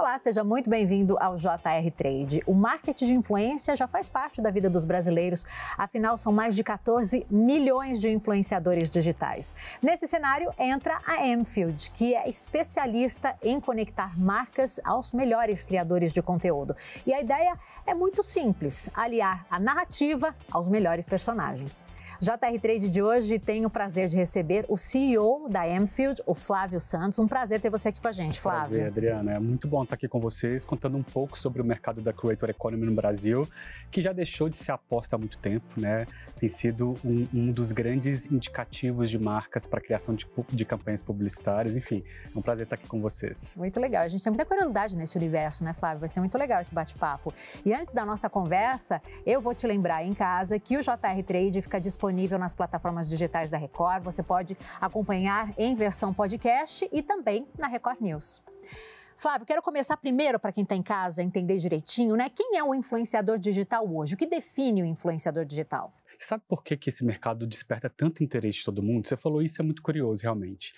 Olá, seja muito bem-vindo ao JR Trade. O marketing de influência já faz parte da vida dos brasileiros, afinal são mais de 14 milhões de influenciadores digitais. Nesse cenário entra a Mfield, que é especialista em conectar marcas aos melhores criadores de conteúdo. E a ideia é muito simples, aliar a narrativa aos melhores personagens. JR Trade de hoje tem o prazer de receber o CEO da Mfield, o Flávio Santos. Um prazer ter você aqui com a gente, Flávio. Prazer, Adriana. É muito bom estar aqui com vocês, contando um pouco sobre o mercado da Creator Economy no Brasil, que já deixou de ser aposta há muito tempo, né? Tem sido um dos grandes indicativos de marcas para a criação de campanhas publicitárias. Enfim, é um prazer estar aqui com vocês. Muito legal. A gente tem muita curiosidade nesse universo, né, Flávio? Vai ser muito legal esse bate-papo. E antes da nossa conversa, eu vou te lembrar em casa que o JR Trade fica disponível nas plataformas digitais da Record. Você pode acompanhar em versão podcast e também na Record News. Flávio, quero começar primeiro, para quem está em casa, entender direitinho, né? Quem é o influenciador digital hoje? O que define o influenciador digital? Sabe por que esse mercado desperta tanto interesse de todo mundo? Você falou isso, é muito curioso, realmente.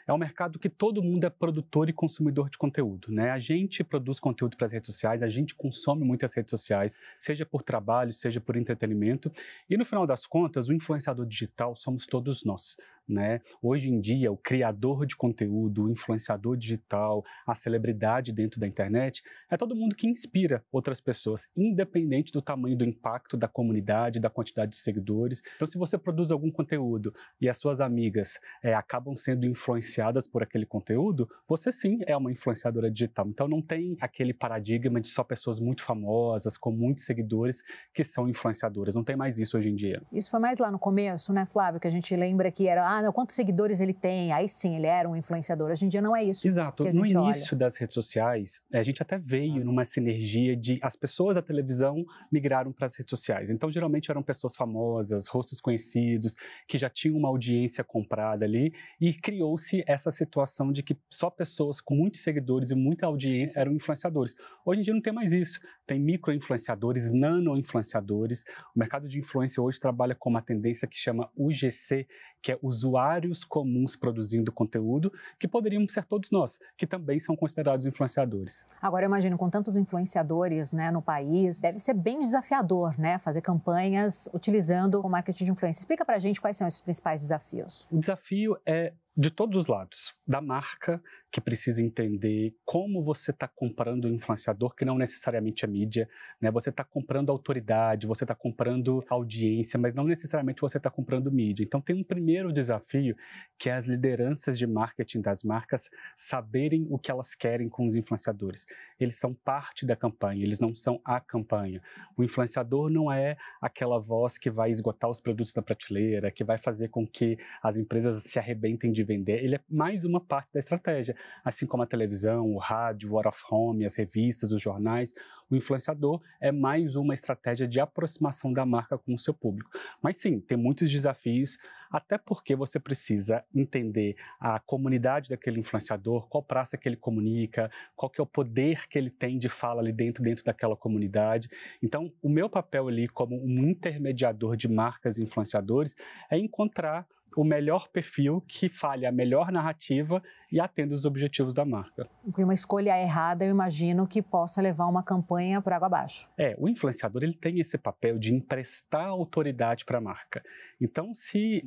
É um mercado que todo mundo é produtor e consumidor de conteúdo, né? A gente produz conteúdo para as redes sociais, a gente consome muitas redes sociais, seja por trabalho, seja por entretenimento. E no final das contas, o influenciador digital somos todos nós, né? Hoje em dia, o criador de conteúdo, o influenciador digital, a celebridade dentro da internet, é todo mundo que inspira outras pessoas, independente do tamanho do impacto da comunidade, da quantidade de seguidores. Então, se você produz algum conteúdo e as suas amigas acabam sendo influenciadas por aquele conteúdo, você sim é uma influenciadora digital. Então não tem aquele paradigma de só pessoas muito famosas, com muitos seguidores, que são influenciadoras. Não tem mais isso hoje em dia. Isso foi mais lá no começo, né, Flávio? Que a gente lembra que era, quantos seguidores ele tem? Aí sim, ele era um influenciador. Hoje em dia não é isso. Exato. No início das redes sociais, a gente até veio numa sinergia de as pessoas da televisão migraram para as redes sociais. Então geralmente eram pessoas famosas, rostos conhecidos, que já tinham uma audiência comprada ali, e criou-se essa situação de que só pessoas com muitos seguidores e muita audiência eram influenciadores. Hoje em dia não tem mais isso. Tem micro-influenciadores, nano-influenciadores. O mercado de influência hoje trabalha com uma tendência que chama UGC, que é usuários comuns produzindo conteúdo, que poderiam ser todos nós, que também são considerados influenciadores. Agora, eu imagino, com tantos influenciadores, né, no país, deve ser bem desafiador, né, fazer campanhas utilizando o marketing de influência. Explica pra gente quais são esses principais desafios. O desafio é de todos os lados, da marca, que precisa entender como você está comprando o influenciador, que não necessariamente é mídia, né? Você está comprando autoridade, você está comprando audiência, mas não necessariamente você está comprando mídia. Então tem um primeiro desafio, que é as lideranças de marketing das marcas saberem o que elas querem com os influenciadores. Eles são parte da campanha, eles não são a campanha. O influenciador não é aquela voz que vai esgotar os produtos da prateleira, que vai fazer com que as empresas se arrebentem de vender. Ele é mais uma parte da estratégia, assim como a televisão, o rádio, o out of home, as revistas, os jornais. O influenciador é mais uma estratégia de aproximação da marca com o seu público. Mas sim, tem muitos desafios, até porque você precisa entender a comunidade daquele influenciador, qual praça que ele comunica, qual que é o poder que ele tem de fala ali dentro daquela comunidade. Então, o meu papel ali como um intermediador de marcas e influenciadores é encontrar o melhor perfil que fale a melhor narrativa e atenda os objetivos da marca. Porque uma escolha errada, eu imagino que possa levar uma campanha por água abaixo. O influenciador ele tem esse papel de emprestar autoridade para a marca. Então,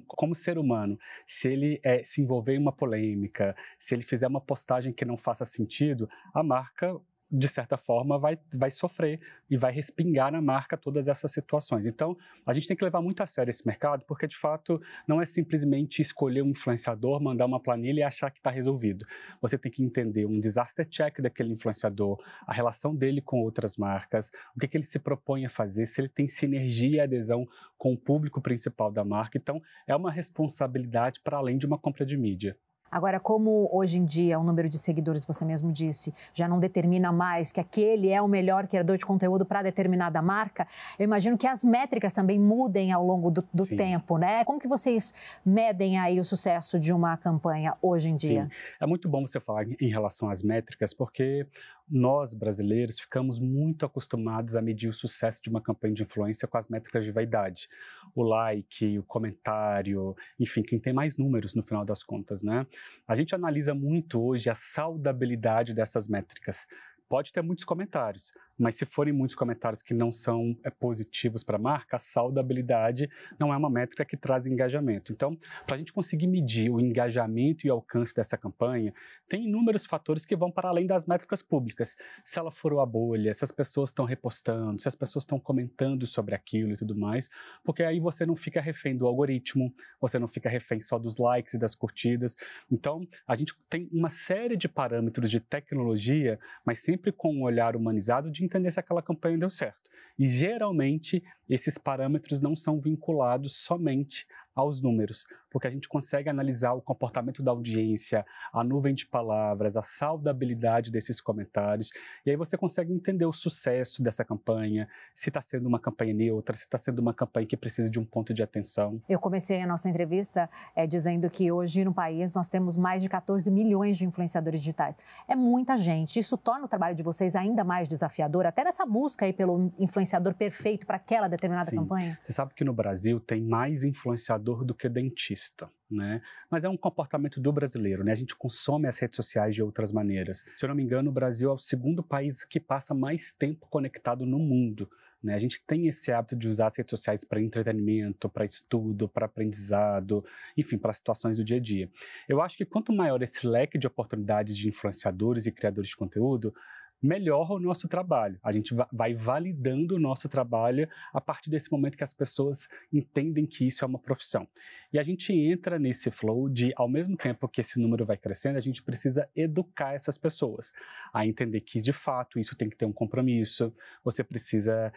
como ser humano, se ele se envolver em uma polêmica, se ele fizer uma postagem que não faça sentido, a marca, de certa forma, vai sofrer e vai respingar na marca todas essas situações. Então, a gente tem que levar muito a sério esse mercado, porque, de fato, não é simplesmente escolher um influenciador, mandar uma planilha e achar que está resolvido. Você tem que entender um disaster check daquele influenciador, a relação dele com outras marcas, o que ele se propõe a fazer, se ele tem sinergia e adesão com o público principal da marca. Então, é uma responsabilidade para além de uma compra de mídia. Agora, como hoje em dia o número de seguidores, você mesmo disse, já não determina mais que aquele é o melhor criador de conteúdo para determinada marca, eu imagino que as métricas também mudem ao longo do tempo, né? Como que vocês medem aí o sucesso de uma campanha hoje em dia? Sim, é muito bom você falar em relação às métricas, porque nós, brasileiros, ficamos muito acostumados a medir o sucesso de uma campanha de influência com as métricas de vaidade. O like, o comentário, enfim, quem tem mais números no final das contas, né? A gente analisa muito hoje a saudabilidade dessas métricas. pode ter muitos comentários, mas se forem muitos comentários que não são positivos para a marca, a saudabilidade não é uma métrica que traz engajamento. Então, para a gente conseguir medir o engajamento e o alcance dessa campanha, tem inúmeros fatores que vão para além das métricas públicas. Se ela furou a bolha, se as pessoas estão repostando, se as pessoas estão comentando sobre aquilo e tudo mais, porque aí você não fica refém do algoritmo, você não fica refém só dos likes e das curtidas. Então, a gente tem uma série de parâmetros de tecnologia, mas sempre com um olhar humanizado de entender se aquela campanha deu certo. E geralmente esses parâmetros não são vinculados somente aos números, porque a gente consegue analisar o comportamento da audiência, a nuvem de palavras, a saudabilidade desses comentários, e aí você consegue entender o sucesso dessa campanha, se está sendo uma campanha neutra, se está sendo uma campanha que precisa de um ponto de atenção. Eu comecei a nossa entrevista dizendo que hoje no país nós temos mais de 14 milhões de influenciadores digitais. É muita gente. Isso torna o trabalho de vocês ainda mais desafiador, até nessa busca aí pelo influenciador perfeito para aquela determinada campanha? Você sabe que no Brasil tem mais influenciador do que dentista, né? Mas é um comportamento do brasileiro, né? A gente consome as redes sociais de outras maneiras. Se eu não me engano, o Brasil é o segundo país que passa mais tempo conectado no mundo, né? A gente tem esse hábito de usar as redes sociais para entretenimento, para estudo, para aprendizado, enfim, para situações do dia a dia. Eu acho que quanto maior esse leque de oportunidades de influenciadores e criadores de conteúdo, melhor o nosso trabalho. A gente vai validando o nosso trabalho a partir desse momento que as pessoas entendem que isso é uma profissão. E a gente entra nesse flow de, ao mesmo tempo que esse número vai crescendo, a gente precisa educar essas pessoas a entender que, de fato, isso tem que ter um compromisso, você precisa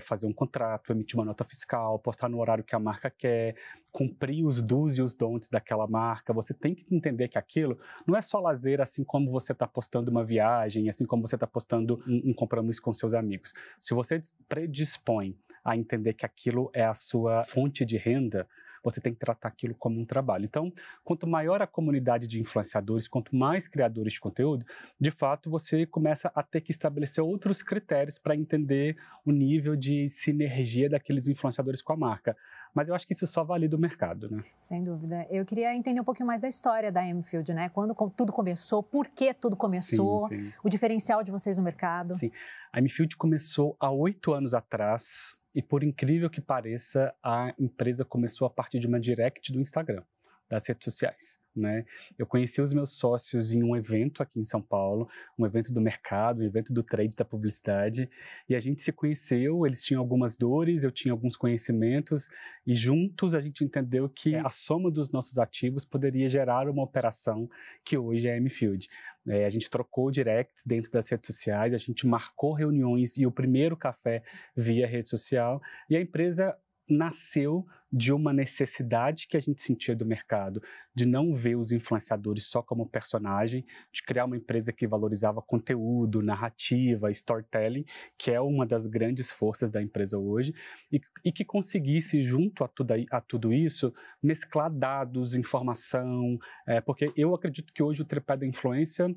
fazer um contrato, emitir uma nota fiscal, postar no horário que a marca quer, cumprir os do's e os don'ts daquela marca. Você tem que entender que aquilo não é só lazer, assim como você está postando uma viagem, assim como você está postando um compromisso com seus amigos. Se você predispõe a entender que aquilo é a sua fonte de renda, você tem que tratar aquilo como um trabalho. Então, quanto maior a comunidade de influenciadores, quanto mais criadores de conteúdo, de fato, você começa a ter que estabelecer outros critérios para entender o nível de sinergia daqueles influenciadores com a marca. Mas eu acho que isso só valida o mercado, né? Sem dúvida. Eu queria entender um pouquinho mais da história da M-Field, né? Quando tudo começou, por que tudo começou, sim. O diferencial de vocês no mercado. Sim, a M-Field começou há 8 anos atrás e, por incrível que pareça, a empresa começou a partir de uma direct do Instagram, das redes sociais, né? Eu conheci os meus sócios em um evento aqui em São Paulo, um evento do mercado, um evento do trade, da publicidade, e a gente se conheceu, eles tinham algumas dores, eu tinha alguns conhecimentos, e juntos a gente entendeu que a soma dos nossos ativos poderia gerar uma operação que hoje é a M-Field. A gente trocou directs dentro das redes sociais, a gente marcou reuniões e o primeiro café via rede social, e a empresa nasceu de uma necessidade que a gente sentia do mercado, de não ver os influenciadores só como personagem, de criar uma empresa que valorizava conteúdo, narrativa, storytelling, que é uma das grandes forças da empresa hoje, e que conseguisse, junto a tudo isso, mesclar dados, informação, porque eu acredito que hoje o tripé da influência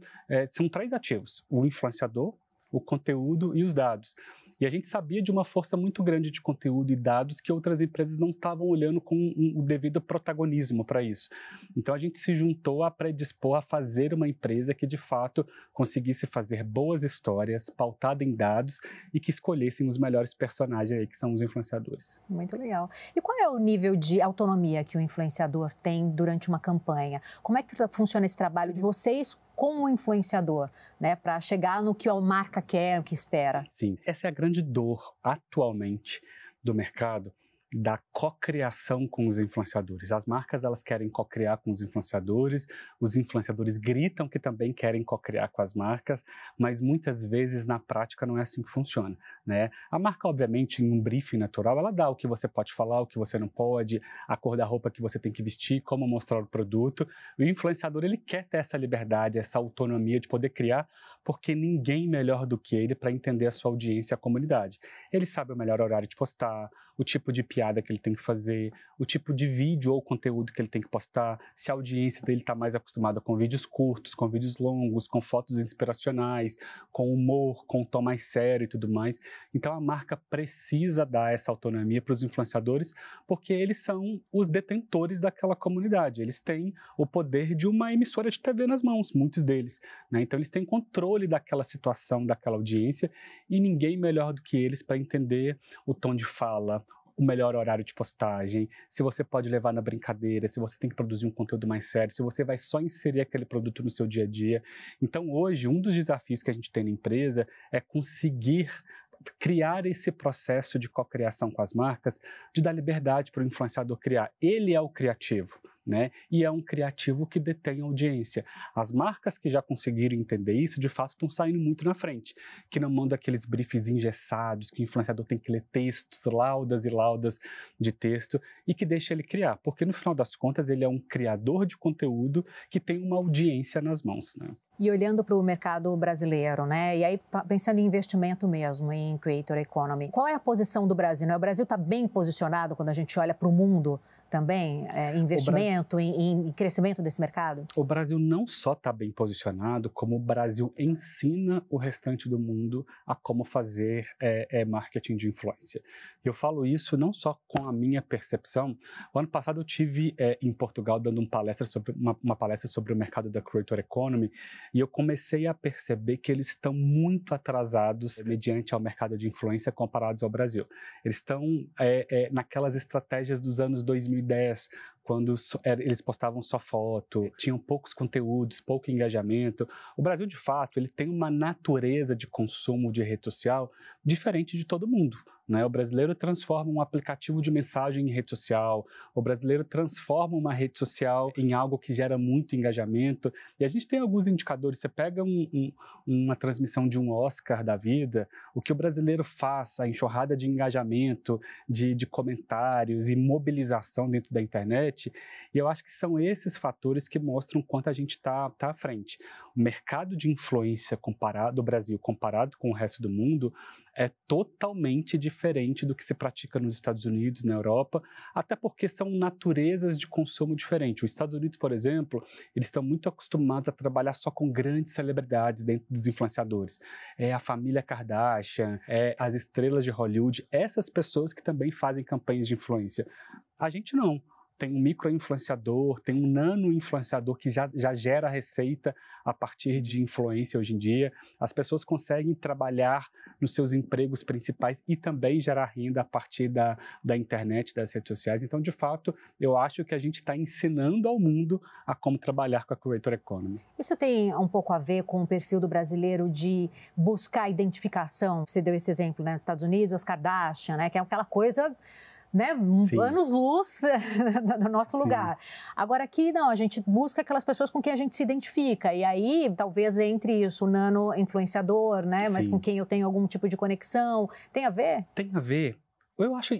são 3 ativos: o influenciador, o conteúdo e os dados. E a gente sabia de uma força muito grande de conteúdo e dados que outras empresas não estavam olhando com o devido protagonismo para isso. Então a gente se juntou a predispor a fazer uma empresa que de fato conseguisse fazer boas histórias, pautada em dados e que escolhessem os melhores personagens aí, que são os influenciadores. Muito legal. E qual é o nível de autonomia que o influenciador tem durante uma campanha? Como é que funciona esse trabalho de vocês como influenciador, né, para chegar no que a marca quer, o que espera? Sim, essa é a grande dor atualmente do mercado, da cocriação com os influenciadores. As marcas, elas querem cocriar com os influenciadores gritam que também querem cocriar com as marcas, mas muitas vezes na prática não é assim que funciona, né? A marca, obviamente, em um briefing natural, ela dá o que você pode falar, o que você não pode, a cor da roupa que você tem que vestir, como mostrar o produto. O influenciador, ele quer ter essa liberdade, essa autonomia de poder criar, porque ninguém melhor do que ele para entender a sua audiência e a comunidade. Ele sabe o melhor horário de postar, o tipo de piada que ele tem que fazer, o tipo de vídeo ou conteúdo que ele tem que postar, se a audiência dele está mais acostumada com vídeos curtos, com vídeos longos, com fotos inspiracionais, com humor, com um tom mais sério e tudo mais. Então a marca precisa dar essa autonomia para os influenciadores, porque eles são os detentores daquela comunidade, eles têm o poder de uma emissora de TV nas mãos, muitos deles, né? Então eles têm controle daquela situação, daquela audiência, e ninguém melhor do que eles para entender o tom de fala, o melhor horário de postagem, se você pode levar na brincadeira, se você tem que produzir um conteúdo mais sério, se você vai só inserir aquele produto no seu dia a dia. Então hoje, um dos desafios que a gente tem na empresa é conseguir criar esse processo de cocriação com as marcas, de dar liberdade para o influenciador criar. Ele é o criativo, né? E é um criativo que detém audiência. As marcas que já conseguiram entender isso, de fato, estão saindo muito na frente, que não mandam aqueles briefs engessados, que o influenciador tem que ler textos, laudas e laudas de texto, e que deixa ele criar, porque no final das contas ele é um criador de conteúdo que tem uma audiência nas mãos, né? E olhando para o mercado brasileiro, né? E aí pensando em investimento mesmo, em Creator Economy, qual é a posição do Brasil? Né? O Brasil está bem posicionado quando a gente olha para o mundo também, em investimento, em crescimento desse mercado? O Brasil não só está bem posicionado, como o Brasil ensina o restante do mundo a como fazer marketing de influência. Eu falo isso não só com a minha percepção. O ano passado eu tive em Portugal dando uma palestra sobre o mercado da Creator Economy, e eu comecei a perceber que eles estão muito atrasados mediante ao mercado de influência comparados ao Brasil. Eles estão naquelas estratégias dos anos 2010, quando eles postavam só foto, tinham poucos conteúdos, pouco engajamento. O Brasil, de fato, ele tem uma natureza de consumo de rede social diferente de todo mundo, né? O brasileiro transforma um aplicativo de mensagem em rede social, o brasileiro transforma uma rede social em algo que gera muito engajamento, e a gente tem alguns indicadores. Você pega uma transmissão de um Oscar da vida, o que o brasileiro faz, a enxurrada de engajamento, de comentários e mobilização dentro da internet, e eu acho que são esses fatores que mostram quanto a gente está à frente. O mercado de influência do Brasil comparado com o resto do mundo é totalmente diferente do que se pratica nos Estados Unidos, na Europa, até porque são naturezas de consumo diferentes. Os Estados Unidos, por exemplo, eles estão muito acostumados a trabalhar só com grandes celebridades dentro dos influenciadores. É a família Kardashian, é as estrelas de Hollywood, essas pessoas que também fazem campanhas de influência. A gente não. Tem um micro-influenciador, tem um nano-influenciador que já gera receita a partir de influência hoje em dia. As pessoas conseguem trabalhar nos seus empregos principais e também gerar renda a partir da internet, das redes sociais. Então, de fato, eu acho que a gente está ensinando ao mundo a como trabalhar com a Creator Economy. Isso tem um pouco a ver com o perfil do brasileiro de buscar identificação? Você deu esse exemplo, né? Nos Estados Unidos, as Kardashian, né? Que é aquela coisa... né, anos-luz do nosso lugar. Agora aqui, não, a gente busca aquelas pessoas com quem a gente se identifica, e aí talvez entre isso o nano-influenciador, né, mas com quem eu tenho algum tipo de conexão, tem a ver? Tem a ver. Eu acho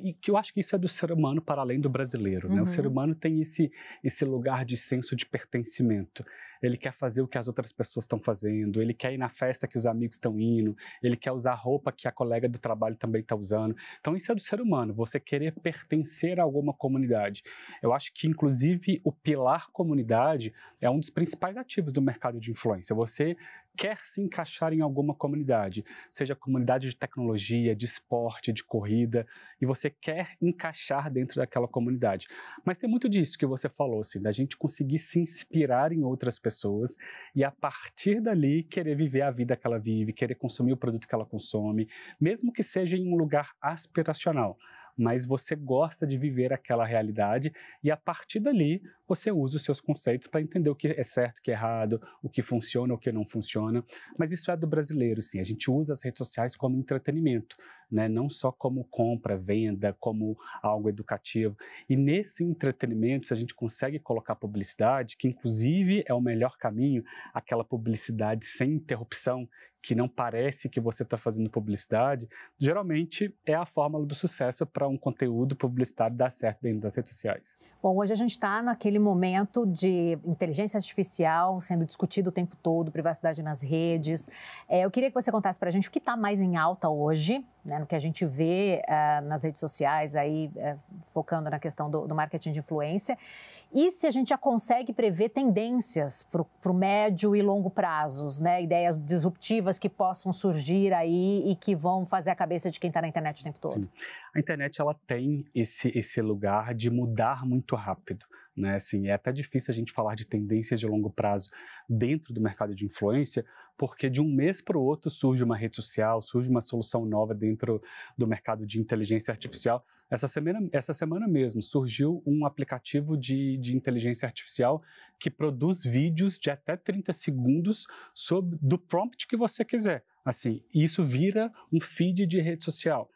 que isso é do ser humano para além do brasileiro, né? O ser humano tem esse lugar de senso de pertencimento. Ele quer fazer o que as outras pessoas estão fazendo, ele quer ir na festa que os amigos estão indo, ele quer usar a roupa que a colega do trabalho também está usando. Então isso é do ser humano, você querer pertencer a alguma comunidade. Eu acho que, inclusive, o pilar comunidade é um dos principais ativos do mercado de influência. Você quer se encaixar em alguma comunidade, seja comunidade de tecnologia, de esporte, de corrida, e você quer encaixar dentro daquela comunidade. Mas tem muito disso que você falou, assim, da gente conseguir se inspirar em outras pessoas e, a partir dali, querer viver a vida que ela vive, querer consumir o produto que ela consome, mesmo que seja em um lugar aspiracional. Mas você gosta de viver aquela realidade e, a partir dali, você usa os seus conceitos para entender o que é certo, o que é errado, o que funciona, o que não funciona. Mas isso é do brasileiro, sim. A gente usa as redes sociais como entretenimento, né? Não só como compra, venda, como algo educativo. E nesse entretenimento, se a gente consegue colocar publicidade, que inclusive é o melhor caminho, aquela publicidade sem interrupção, que não parece que você está fazendo publicidade, geralmente é a fórmula do sucesso para um conteúdo publicitário dar certo dentro das redes sociais. Bom, hoje a gente está naquele momento de inteligência artificial sendo discutido o tempo todo, privacidade nas redes. Eu queria que você contasse para a gente o que está mais em alta hoje, né, no que a gente vê nas redes sociais, aí, focando na questão do marketing de influência, e se a gente já consegue prever tendências para o médio e longo prazos, né, ideias disruptivas que possam surgir aí e que vão fazer a cabeça de quem está na internet o tempo todo. Sim. A internet ela tem esse lugar de mudar muito rápido. Né? Assim, é até difícil a gente falar de tendências de longo prazo dentro do mercado de influência, porque de um mês para o outro surge uma rede social, surge uma solução nova dentro do mercado de inteligência artificial. Essa semana mesmo surgiu um aplicativo de inteligência artificial que produz vídeos de até 30 segundos do prompt que você quiser. Assim, isso vira um feed de rede social.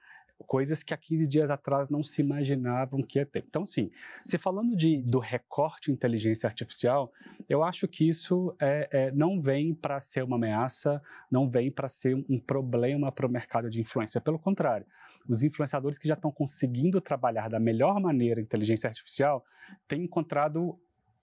Coisas que há 15 dias atrás não se imaginavam que ia ter. Então, sim, se falando do recorte inteligência artificial, eu acho que isso não vem para ser uma ameaça, não vem para ser um problema para o mercado de influência. Pelo contrário, os influenciadores que já estão conseguindo trabalhar da melhor maneira a inteligência artificial têm encontrado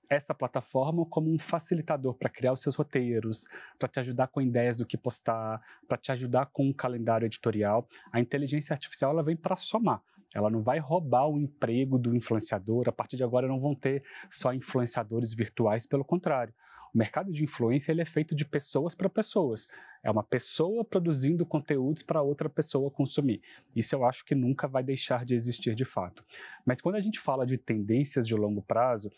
essa plataforma como um facilitador para criar os seus roteiros, para te ajudar com ideias do que postar, para te ajudar com um calendário editorial. A inteligência artificial ela vem para somar. Ela não vai roubar o emprego do influenciador. A partir de agora não vão ter só influenciadores virtuais, pelo contrário. O mercado de influência ele é feito de pessoas para pessoas. É uma pessoa produzindo conteúdos para outra pessoa consumir. Isso eu acho que nunca vai deixar de existir de fato. Mas quando a gente fala de tendências de longo prazo,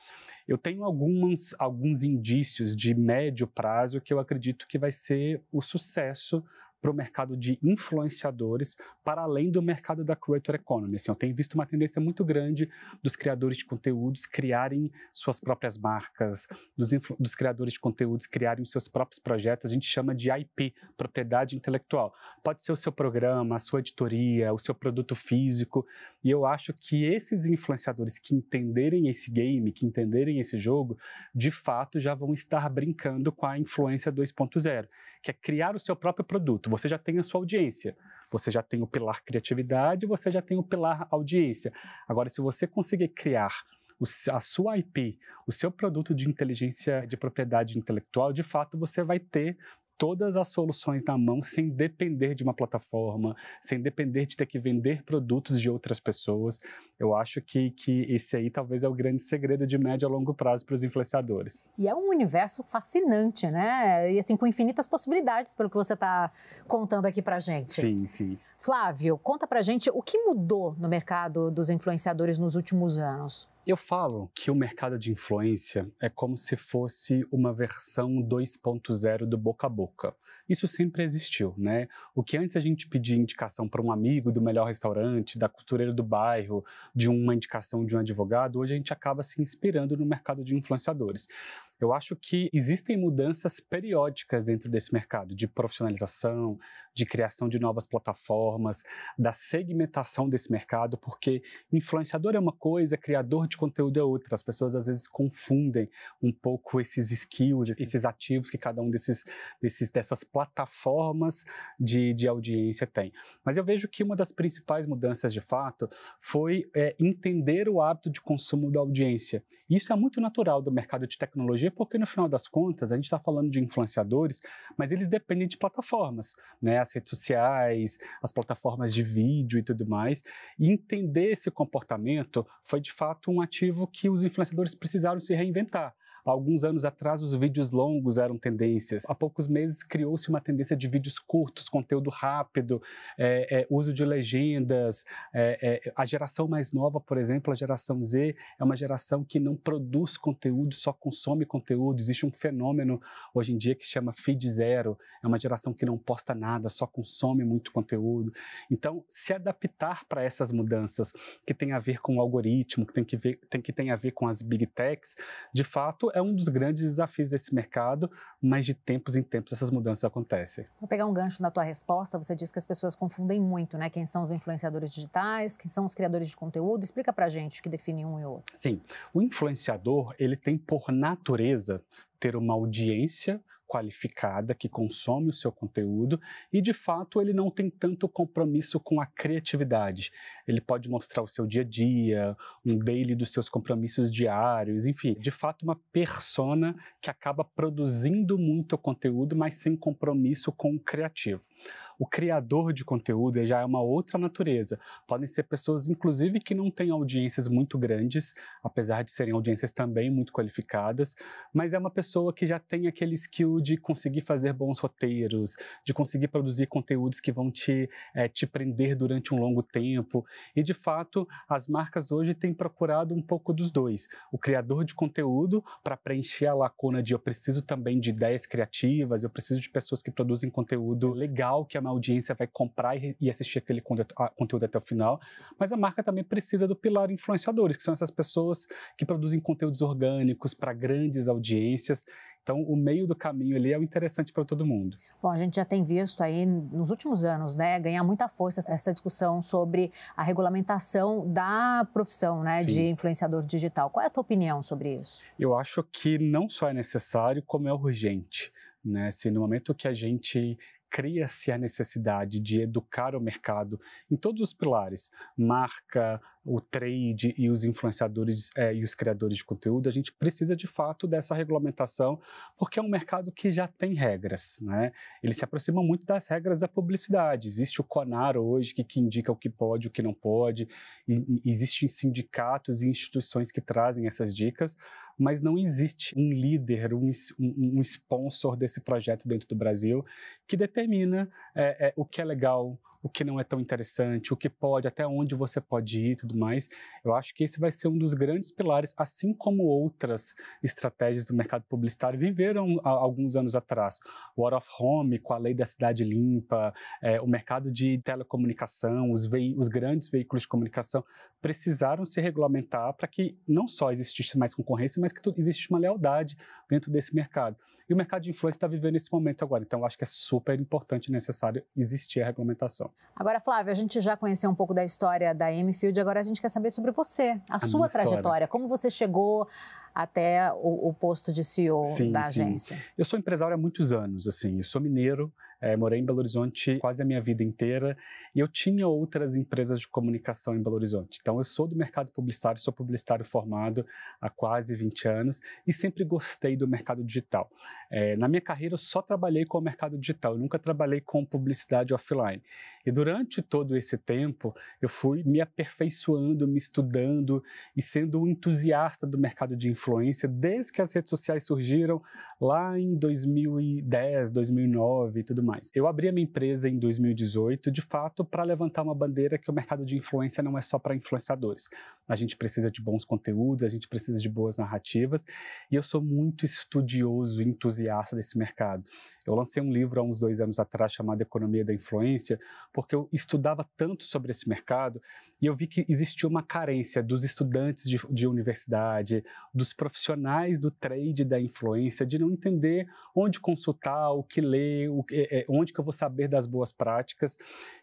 eu tenho alguns indícios de médio prazo que eu acredito que vai ser o sucesso para o mercado de influenciadores, para além do mercado da creator economy. Assim, eu tenho visto uma tendência muito grande dos criadores de conteúdos criarem suas próprias marcas, dos criadores de conteúdos criarem os seus próprios projetos. A gente chama de IP, propriedade intelectual. Pode ser o seu programa, a sua editoria, o seu produto físico. E eu acho que esses influenciadores que entenderem esse game, que entenderem esse jogo, de fato já vão estar brincando com a influência 2.0, que é criar o seu próprio produto. Você já tem a sua audiência, você já tem o pilar criatividade, você já tem o pilar audiência. Agora, se você conseguir criar a sua IP, o seu produto de inteligência de propriedade intelectual, de fato você vai ter todas as soluções na mão sem depender de uma plataforma, sem depender de ter que vender produtos de outras pessoas. Eu acho que esse aí talvez é o grande segredo de médio a longo prazo para os influenciadores. E é um universo fascinante, né? E assim, com infinitas possibilidades, pelo que você está contando aqui pra gente. Sim, sim. Flávio, conta pra gente o que mudou no mercado dos influenciadores nos últimos anos. Eu falo que o mercado de influência é como se fosse uma versão 2.0 do boca a boca. Isso sempre existiu, né? O que antes a gente pedia indicação para um amigo do melhor restaurante, da costureira do bairro, de uma indicação de um advogado, hoje a gente acaba se inspirando no mercado de influenciadores. Eu acho que existem mudanças periódicas dentro desse mercado, de profissionalização, de criação de novas plataformas, da segmentação desse mercado, porque influenciador é uma coisa, criador de conteúdo é outra. As pessoas às vezes confundem um pouco esses skills, esses ativos que cada um dessas plataformas de audiência tem. Mas eu vejo que uma das principais mudanças de fato foi entender o hábito de consumo da audiência. Isso é muito natural do mercado de tecnologia, porque no final das contas a gente está falando de influenciadores, mas eles dependem de plataformas, né? As redes sociais, as plataformas de vídeo e tudo mais. E entender esse comportamento foi de fato um ativo que os influenciadores precisaram se reinventar. Há alguns anos atrás, os vídeos longos eram tendências. Há poucos meses, criou-se uma tendência de vídeos curtos, conteúdo rápido, uso de legendas. A geração mais nova, por exemplo, a geração Z, é uma geração que não produz conteúdo, só consome conteúdo. Existe um fenômeno hoje em dia que chama feed zero. É uma geração que não posta nada, só consome muito conteúdo. Então, se adaptar para essas mudanças que tem a ver com o algoritmo, que tem a ver com as big techs, de fato, é um dos grandes desafios desse mercado, mas de tempos em tempos essas mudanças acontecem. Vou pegar um gancho na tua resposta, você disse que as pessoas confundem muito, né? Quem são os influenciadores digitais, quem são os criadores de conteúdo. Explica pra gente o que define um e o outro. Sim, o influenciador, ele tem por natureza ter uma audiência qualificada que consome o seu conteúdo e, de fato, ele não tem tanto compromisso com a criatividade. Ele pode mostrar o seu dia a dia, um daily dos seus compromissos diários, enfim, de fato, uma persona que acaba produzindo muito conteúdo, mas sem compromisso com o criativo. O criador de conteúdo já é uma outra natureza. Podem ser pessoas, inclusive, que não têm audiências muito grandes, apesar de serem audiências também muito qualificadas, mas é uma pessoa que já tem aquele skill de conseguir fazer bons roteiros, de conseguir produzir conteúdos que vão te prender durante um longo tempo. E, de fato, as marcas hoje têm procurado um pouco dos dois. O criador de conteúdo para preencher a lacuna de eu preciso também de ideias criativas, eu preciso de pessoas que produzem conteúdo legal, que a audiência vai comprar e assistir aquele conteúdo até o final, mas a marca também precisa do pilar influenciadores, que são essas pessoas que produzem conteúdos orgânicos para grandes audiências. Então, o meio do caminho ali é o interessante para todo mundo. Bom, a gente já tem visto aí nos últimos anos, né, ganhar muita força essa discussão sobre a regulamentação da profissão, né, de influenciador digital. Qual é a tua opinião sobre isso? Eu acho que não só é necessário, como é urgente, né? Se no momento que a gente cria-se a necessidade de educar o mercado em todos os pilares, marca, o trade e os influenciadores e os criadores de conteúdo, a gente precisa de fato dessa regulamentação, porque é um mercado que já tem regras, né? Ele se aproxima muito das regras da publicidade. Existe o CONAR hoje que indica o que pode e o que não pode, e existem sindicatos e instituições que trazem essas dicas, mas não existe um líder, um sponsor desse projeto dentro do Brasil que determina o que é legal, o que não é tão interessante, o que pode, até onde você pode ir e tudo mais. Eu acho que esse vai ser um dos grandes pilares, assim como outras estratégias do mercado publicitário viveram há alguns anos atrás. O Out of Home, com a lei da cidade limpa, o mercado de telecomunicação, os grandes veículos de comunicação precisaram se regulamentar para que não só existisse mais concorrência, mas que existisse uma lealdade dentro desse mercado. E o mercado de influência está vivendo esse momento agora. Então, eu acho que é super importante e necessário existir a regulamentação. Agora, Flávio, a gente já conheceu um pouco da história da M-Field, agora a gente quer saber sobre você, a sua trajetória. Como você chegou até o posto de CEO da agência? Eu sou empresário há muitos anos, assim, eu sou mineiro, morei em Belo Horizonte quase a minha vida inteira e eu tinha outras empresas de comunicação em Belo Horizonte. Então, eu sou do mercado publicitário, sou publicitário formado há quase 20 anos e sempre gostei do mercado digital. Na minha carreira, eu só trabalhei com o mercado digital, eu nunca trabalhei com publicidade offline. E durante todo esse tempo, eu fui me aperfeiçoando, me estudando e sendo um entusiasta do mercado de influência desde que as redes sociais surgiram lá em 2010, 2009 e tudo mais. Eu abri a minha empresa em 2018, de fato, para levantar uma bandeira que o mercado de influência não é só para influenciadores. A gente precisa de bons conteúdos, a gente precisa de boas narrativas e eu sou muito estudioso, entusiasta desse mercado. Eu lancei um livro há uns 2 anos atrás chamado Economia da Influência, porque eu estudava tanto sobre esse mercado e eu vi que existia uma carência dos estudantes de universidade, dos profissionais do trade da influência, de não entender onde consultar, o que ler, onde que eu vou saber das boas práticas.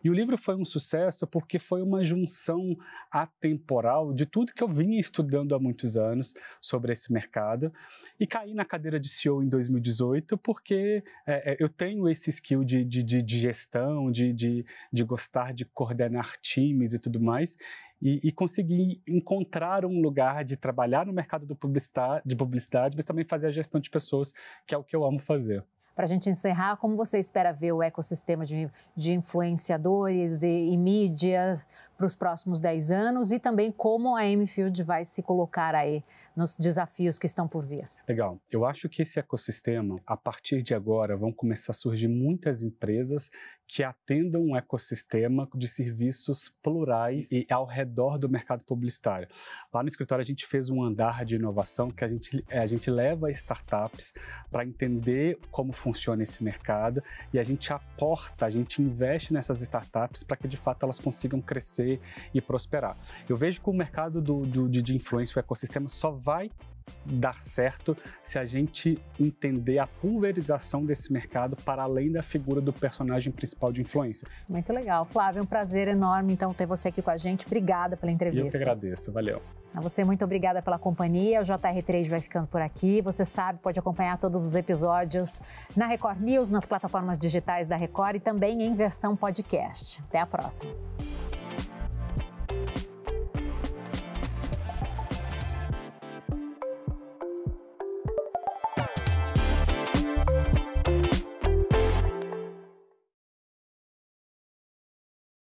E o livro foi um sucesso porque foi uma junção atemporal de tudo que eu vinha estudando há muitos anos sobre esse mercado e caí na cadeira de CEO em 2018 porque eu tenho esse skill de gestão, de gostar de coordenar times e tudo mais, e consegui encontrar um lugar de trabalhar no mercado de publicidade, mas também fazer a gestão de pessoas, que é o que eu amo fazer. Para a gente encerrar, como você espera ver o ecossistema de influenciadores e mídias para os próximos 10 anos e também como a M-Field vai se colocar aí nos desafios que estão por vir? Legal. Eu acho que esse ecossistema, a partir de agora, vão começar a surgir muitas empresas que atendam um ecossistema de serviços plurais e ao redor do mercado publicitário. Lá no escritório a gente fez um andar de inovação que a gente leva startups para entender como funciona esse mercado e a gente aporta, a gente investe nessas startups para que de fato elas consigam crescer e prosperar. Eu vejo que o mercado de influência, o ecossistema só vai dar certo se a gente entender a pulverização desse mercado para além da figura do personagem principal de influência. Muito legal. Flávio, é um prazer enorme, então, ter você aqui com a gente. Obrigada pela entrevista. Eu que agradeço. Valeu. A você, muito obrigada pela companhia. O JR Trade vai ficando por aqui. Você sabe, pode acompanhar todos os episódios na Record News, nas plataformas digitais da Record e também em versão podcast. Até a próxima.